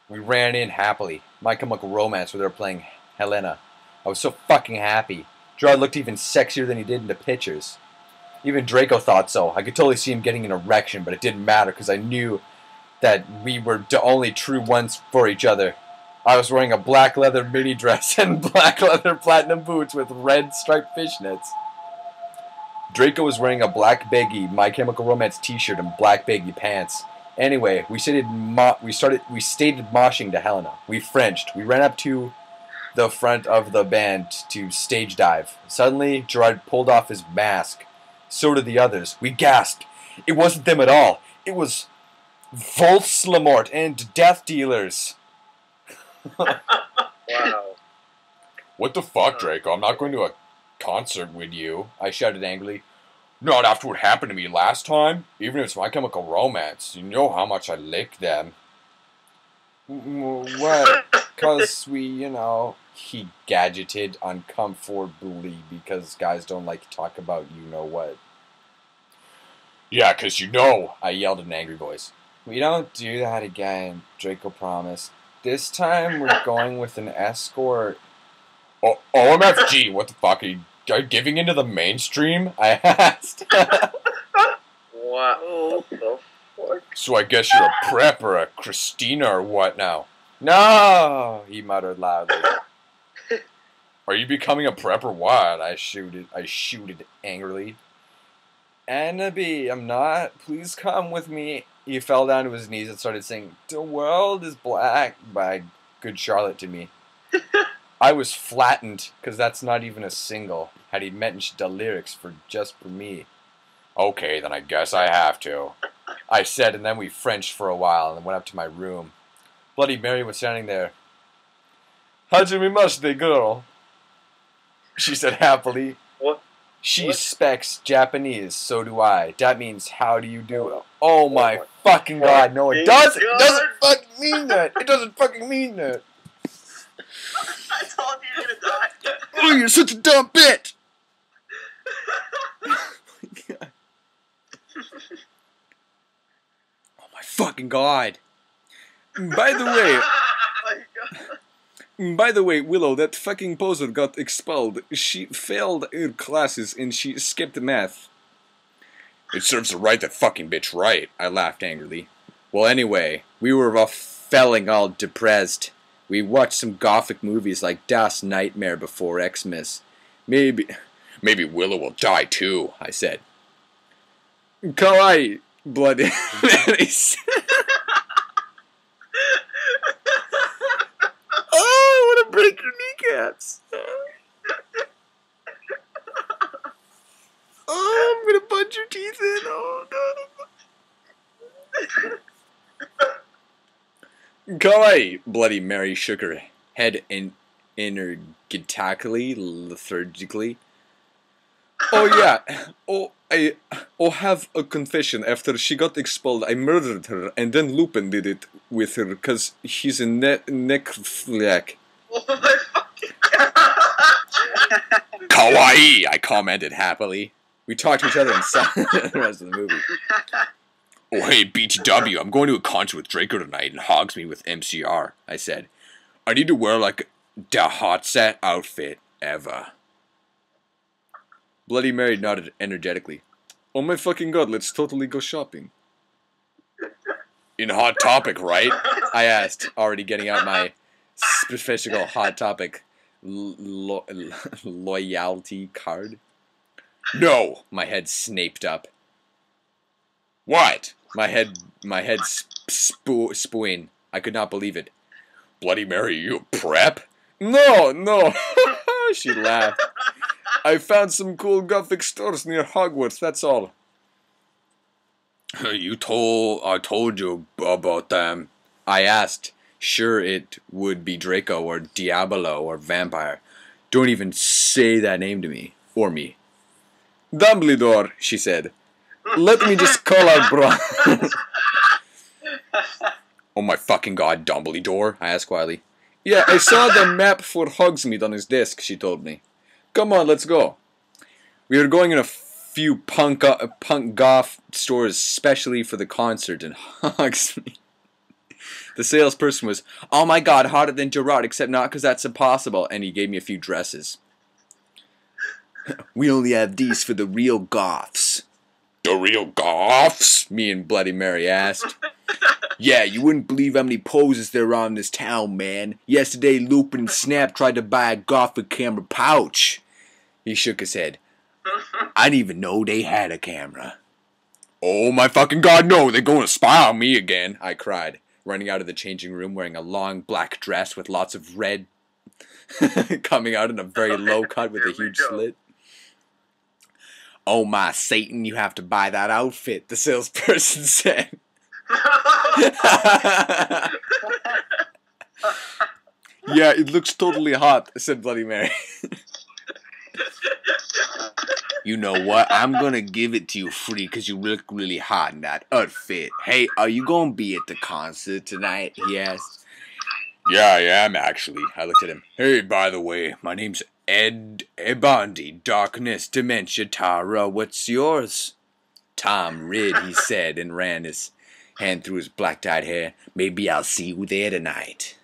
We ran in happily. My Chemical Romance, where they were playing Helena. I was so fucking happy. Gerard looked even sexier than he did in the pictures. Even Draco thought so. I could totally see him getting an erection, but it didn't matter because I knew that we were the only true ones for each other. I was wearing a black leather mini dress and black leather platinum boots with red striped fishnets. Draco was wearing a black baggy My Chemical Romance t-shirt and black baggy pants. Anyway, we stated moshing to Helena. We Frenched. We ran up to the front of the band to stage dive. Suddenly, Gerard pulled off his mask. So did the others. We gasped. It wasn't them at all. It was Volslamort and Death Dealers. Wow. What the fuck, Draco? I'm not going to a concert with you, I shouted angrily. Not after what happened to me last time. Even if it's My Chemical Romance. You know how much I lick them. What? Because we, he gadgeted uncomfortably because guys don't like to talk about you-know-what. Yeah, because I yelled in an angry voice. We don't do that again, Draco promised. This time we're going with an escort. Oh, OMFG, what the fuck? Are you giving into the mainstream? I asked. What the fuck? So I guess you're a prep or a Christina or what now? No, he muttered loudly. Are you becoming a prep or what? I shooted angrily. Annabee, I'm not. Please come with me. He fell down to his knees and started singing, The World is Black by Good Charlotte to me. I was flattened, because that's not even a single, had he mentioned the lyrics just for me. Okay, then I guess I have to, I said, and then we Frenched for a while and went up to my room. Bloody Mary was standing there. Hajime girl, she said happily. What? She speaks Japanese, so do I. That means, how do you do? Oh my fucking god, no it doesn't! It doesn't fucking mean that! It doesn't fucking mean that! I told you you're gonna die! Oh, you're such a dumb bitch! Oh my fucking god! By the way, Willow, that fucking poser got expelled. She failed her classes and she skipped math. It serves her right, that fucking bitch right, I laughed angrily. Well, anyway, we were all feeling all depressed. We watched some gothic movies like Das Nightmare before Xmas. Maybe Willow will die too, I said. Kawaii, Bloody Mary said. Oh, I want to break your kneecaps. Oh, I'm going to punch your teeth Kawaii! Bloody Mary shook her head energetically, lethargically. Oh yeah. I have a confession. After she got expelled, I murdered her, and then Lupin did it with her, cause he's a necrophiliac. Oh my fucking god! Kawaii! I commented happily. We talked to each other and saw the rest of the movie. Oh hey, BTW, I'm going to a concert with Draco tonight and hogs me with MCR, I said. I need to wear like the hot set outfit ever. Bloody Mary nodded energetically. Oh my fucking god, let's totally go shopping. In Hot Topic, right? I asked, already getting out my special Hot Topic loyalty card. No! My head snaped up. What? My head spewing. I could not believe it. Bloody Mary, you a prep? No. She laughed. I found some cool gothic stores near Hogwarts, that's all. I told you about them. I asked. Sure it would be Draco or Diablo or Vampire. Don't even say that name to me. Or me. Dumbledore, she said. Let me just call out bro. Oh my fucking god, Dumbledore, I asked quietly. Yeah, I saw the map for Hogsmeade on his desk, she told me. Come on, let's go. We were going in a few punk goth stores specially for the concert in Hogsmeade. The salesperson was, oh my god, hotter than Gerard, except not because that's impossible, and he gave me a few dresses. We only have these for the real goths. The real goths? Me and Bloody Mary asked. Yeah, you wouldn't believe how many poses there are in this town, man. Yesterday, Lupin and Snap tried to buy a gothic camera pouch. He shook his head. I didn't even know they had a camera. Oh my fucking god, no, they're going to spy on me again, I cried, running out of the changing room wearing a long black dress with lots of red coming out in a very low cut with a huge slit. Oh my Satan, you have to buy that outfit, the salesperson said. Yeah, it looks totally hot, said Bloody Mary. You know what? I'm gonna give it to you free because you look really hot in that outfit. Hey, are you gonna be at the concert tonight? He asked. Yeah, I am actually. I looked at him. Hey, by the way, my name's Ed Ebondi, Darkness, Dementia, Tara. What's yours? Tom Ridd, he said, and ran his hand through his black-dyed hair. Maybe I'll see you there tonight.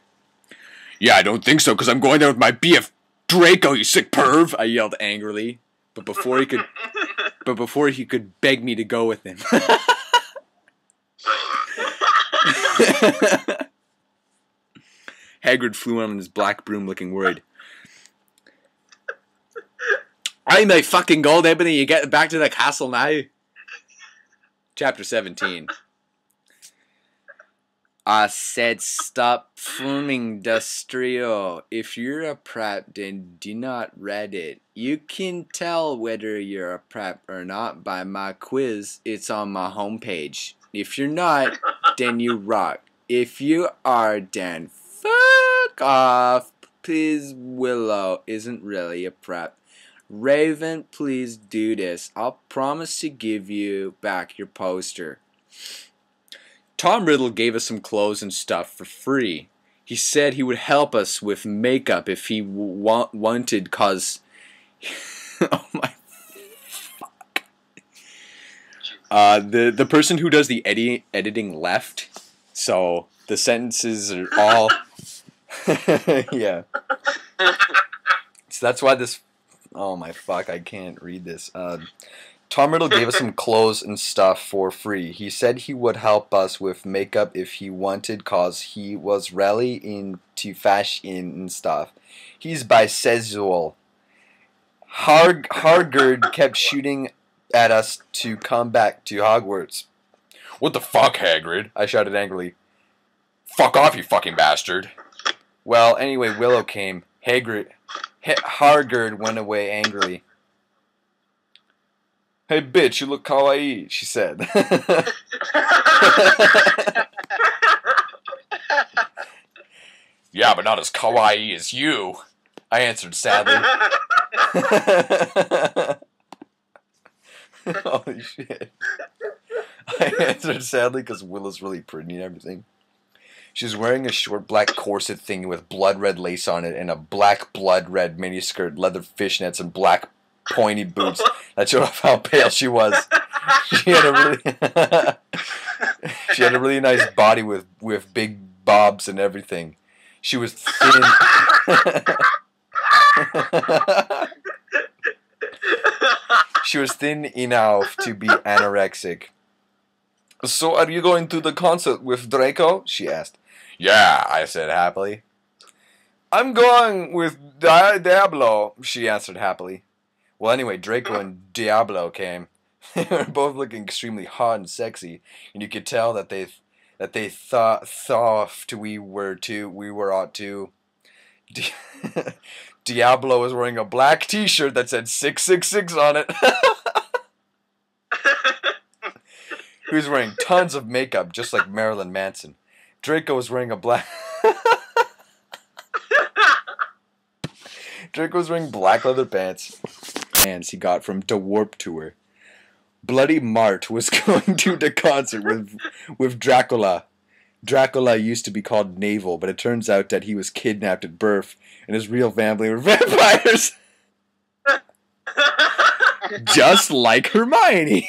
Yeah, I don't think so, because I'm going there with my BF Draco, you sick perv! I yelled angrily, but before he could beg me to go with him. Hagrid flew on his black broom, looking worried. I may fucking gold ebony, you get back to the castle now. Chapter 17. I said stop filming Dustrio. If you're a prep, then do not read it. You can tell whether you're a prep or not by my quiz. It's on my homepage. If you're not, then you rock. If you are, then fuck off. Please, Willow isn't really a prep. Raven, please do this. I'll promise to give you back your poster. Tom Riddle gave us some clothes and stuff for free. He said he would help us with makeup if he wanted, cause... oh my fuck. The person who does the editing left, so the sentences are all... yeah. So that's why this... oh my fuck, I can't read this. Tom Riddle gave us some clothes and stuff for free. He said he would help us with makeup if he wanted, cause he was really into fashion and stuff. He's bisexual. Hargard kept shooting at us to come back to Hogwarts. What the fuck, Hagrid? I shouted angrily. Fuck off, you fucking bastard. Well, anyway, Willow came. Hargard went away angrily. Hey bitch, you look kawaii, she said. Yeah, but not as kawaii as you, I answered sadly. Holy shit. I answered sadly because Willow's really pretty and everything. She was wearing a short black corset thing with blood red lace on it and a black blood red miniskirt, leather fishnets, and black pointy boots that showed off how pale she was. She had a really nice body with big bobs and everything. She was thin. She was thin enough to be anorexic. So are you going to the concert with Draco? She asked. Yeah, I said happily. I'm going with Diablo, she answered happily. Well, anyway, Draco and Diablo came. They were both looking extremely hot and sexy, and you could tell that they thought we were ought to. Diablo was wearing a black T-shirt that said 666 on it. He was wearing tons of makeup, just like Marilyn Manson. Draco was wearing a black. Draco was wearing black leather pants he got from the Warp Tour. Bloody Mart was going to the concert with Dracula. Dracula used to be called Naval, but it turns out that he was kidnapped at birth, and his real family were vampires. Just like Hermione.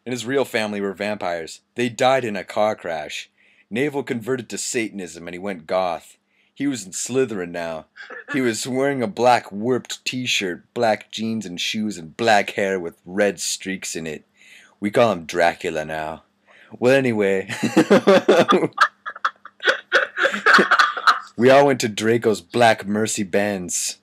And his real family were vampires. They died in a car crash. Naval converted to Satanism and he went goth. He was in Slytherin now. He was wearing a black warped t-shirt, black jeans and shoes, and black hair with red streaks in it. We call him Dracula now. Well, anyway. We all went to Draco's Black Mercy Benz.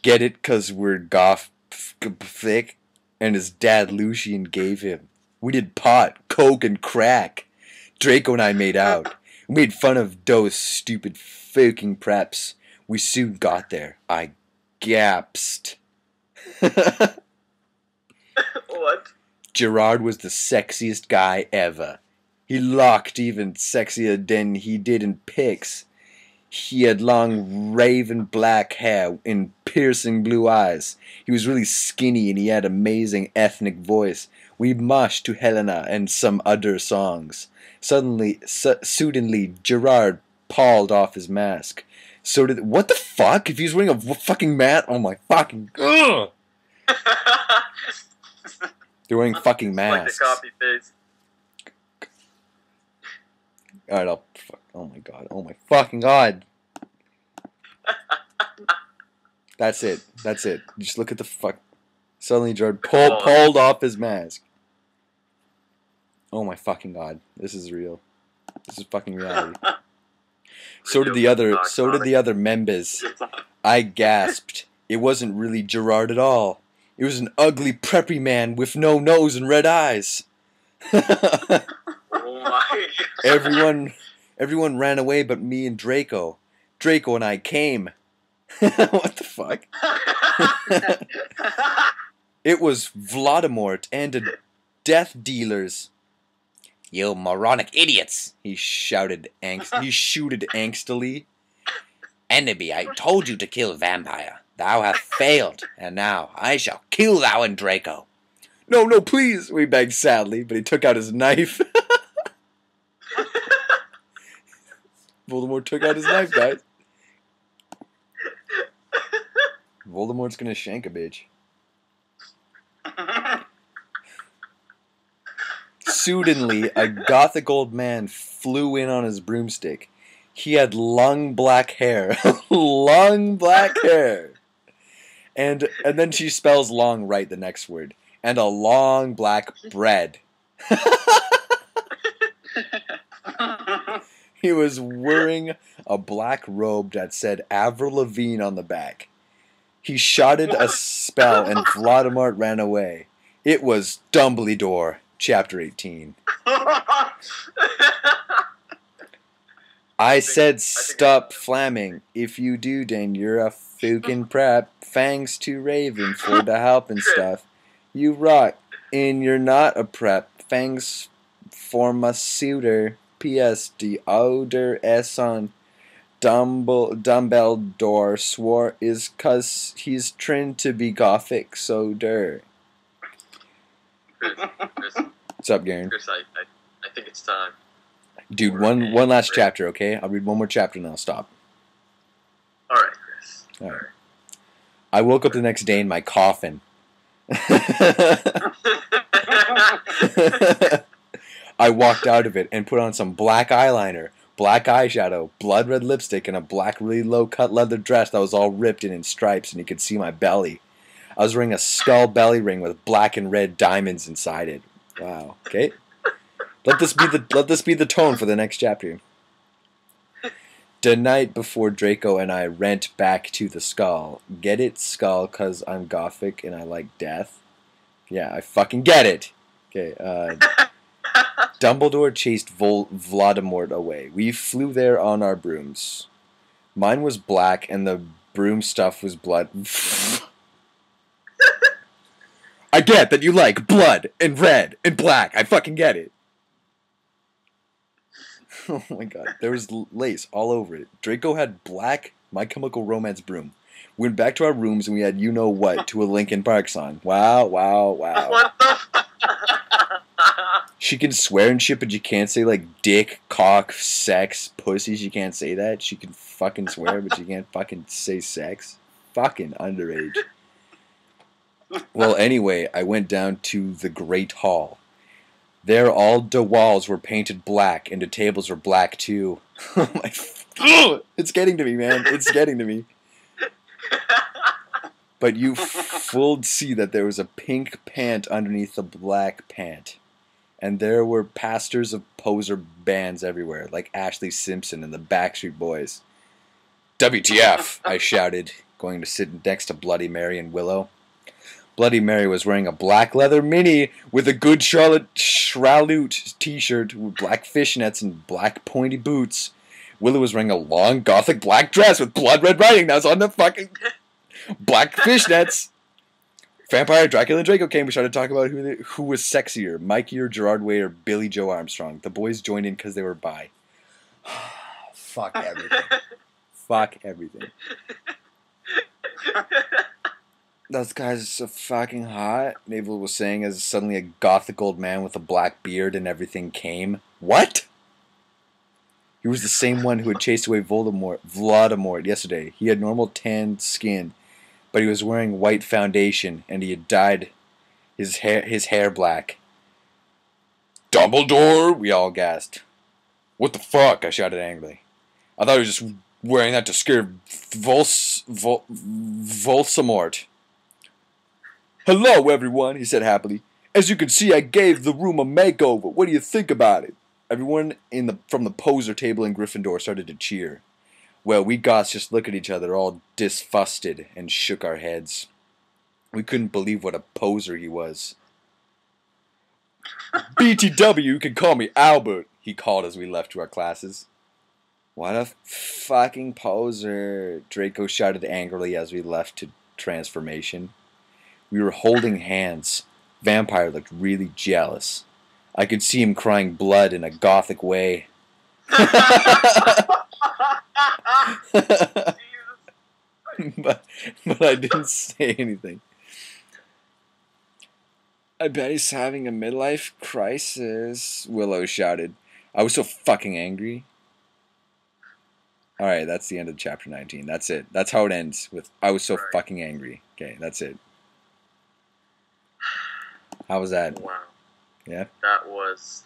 Get it? 'Cause we're goth thick? And his dad Lucian gave him. We did pot, coke, and crack. Draco and I made out. We made fun of those stupid fucking preps. We soon got there. I gasped. What? Gerard was the sexiest guy ever. He looked even sexier than he did in pics. He had long, raven black hair and piercing blue eyes. He was really skinny and he had amazing ethnic voice. We mushed to Helena and some other songs. Suddenly, Gerard pulled off his mask. So did... What the fuck? If he was wearing a fucking mat... Oh my fucking... Ugh! They're wearing fucking masks. Like the copy paste. Alright, I'll... Oh my god. Oh my fucking god. That's it. That's it. Just look at the fuck... Suddenly Gerard pulled off his mask. Oh my fucking god. This is real. This is fucking reality. So did the other members. I gasped. It wasn't really Gerard at all. It was an ugly preppy man with no nose and red eyes. Oh my god. Everyone ran away but me and Draco. Draco and I came. What the fuck? It was Voldemort and the death dealers. You moronic idiots! He shouted angstily. Enemy, I told you to kill vampire. Thou hast failed, and now I shall kill thou and Draco. No, no, please, we begged sadly, but he took out his knife. Voldemort took out his knife, guys. Voldemort's gonna shank a bitch. Suddenly, a gothic old man flew in on his broomstick. He had long black hair. Long black hair. And then she spells long right the next word. And a long black bread. He was wearing a black robe that said Avril Lavigne on the back. He shouted a spell and Voldemort ran away. It was Dumbledore, Chapter 18. I said stop flamming. If you do, then you're a fucking prep. Thanks to Raven for the help and stuff. You rock. And you're not a prep. thanks for my suitor. P.S. The odor S on Dumbledore swore is 'cause he's trained to be gothic, so der. Chris, What's up, Garen? Chris, I think it's time. Dude, for one a last break. chapter, okay? I'll read one more chapter and then I'll stop. All right, Chris. All right. I woke up the next day in my coffin. I walked out of it and put on some black eyeliner, black eyeshadow, blood red lipstick, and a black really low cut leather dress that was all ripped and in stripes and you could see my belly. I was wearing a skull belly ring with black and red diamonds inside it. Wow. Okay. Let this be the tone for the next chapter. The night before Draco and I went back to the skull. Get it, skull, 'cause I'm gothic and I like death? Yeah, I fucking get it. Okay, Dumbledore chased Voldemort away. We flew there on our brooms. Mine was black and the broom stuff was blood. I get that you like blood and red and black. I fucking get it. Oh my god, there was lace all over it. Draco had black My Chemical Romance broom. We went back to our rooms and we had You Know What to a Linkin Park song. Wow, wow, wow. What the fuck? She can swear and shit, but you can't say like dick, cock, sex, pussy. She can't say that. She can fucking swear, but she can't fucking say sex. Fucking underage. Well, anyway, I went down to the Great Hall. There, all the walls were painted black, and the tables were black too. Oh my! It's getting to me, man. It's getting to me. But you would see that there was a pink pant underneath the black pant. And there were pastors of poser bands everywhere, like Ashley Simpson and the Backstreet Boys. WTF, I shouted, going to sit next to Bloody Mary and Willow. Bloody Mary was wearing a black leather mini with a Good Charlotte Shroud t-shirt with black fishnets and black pointy boots. Willow was wearing a long gothic black dress with blood red writing that was on the fucking black fishnets. Vampire, Dracula, and Draco came. We started talking about who was sexier, Mikey or Gerard Way or Billy Joe Armstrong. The boys joined in because they were bi. Fuck everything. Fuck everything. Those guys are so fucking hot, Navel was saying as suddenly a gothic old man with a black beard and everything came. What? He was the same one who had chased away Voldemort yesterday. He had normal tanned skin, but he was wearing white foundation and he had dyed his hair black. Dumbledore! We all gasped. What the fuck? I shouted angrily. I thought he was just wearing that to scare Voldemort. Hello, everyone, he said happily. As you can see, I gave the room a makeover. What do you think about it? Everyone from the poser table in Gryffindor started to cheer. Well, we goths just looked at each other all disgusted and shook our heads. We couldn't believe what a poser he was. BTW, you can call me Albert, he called as we left to our classes. What a fucking poser, Draco shouted angrily as we left to transformation. We were holding hands. Vampire looked really jealous. I could see him crying blood in a gothic way. but I didn't say anything. I bet he's having a midlife crisis, Willow shouted. I was so fucking angry. Alright, that's the end of chapter 19. That's it. That's how it ends with I was so fucking angry. Okay, that's it. How was that? Wow. Yeah? That was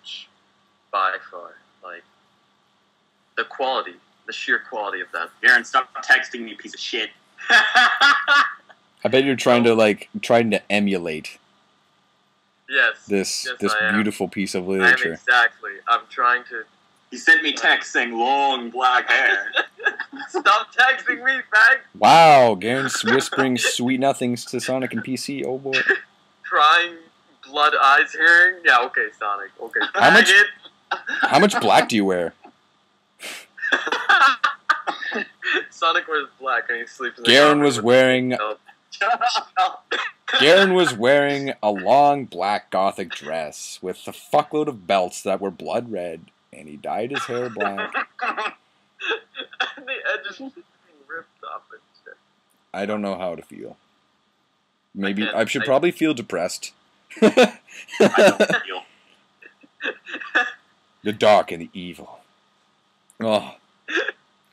by far, like, the quality, the sheer quality of that. Aaron, stop texting me, piece of shit. I bet you're trying to emulate Yes. this I am. beautiful piece of I am literature. exactly. I'm trying to. He sent me text saying long black hair. Stop texting me, fag! Wow, Garen's whispering sweet nothings to Sonic and PC. Oh boy. Crying, blood eyes hearing. Yeah, okay, Sonic. Okay. How much black do you wear? Sonic wears black and he sleeps in the Garen cupboard was with- wearing Oh. Shut up. Garen was wearing a long black gothic dress with a fuckload of belts that were blood red, and he dyed his hair black. And the edges being ripped off and shit. I don't know how to feel. Maybe can't- I should probably feel depressed. I don't feel. The dark and the evil. Oh,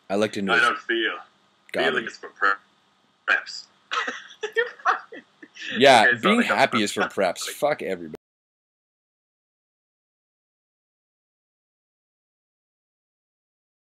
I looked into I his don't feel. God. Feelings for preps. Yeah, Okay, so being like a- happy is for preps. Fuck everybody.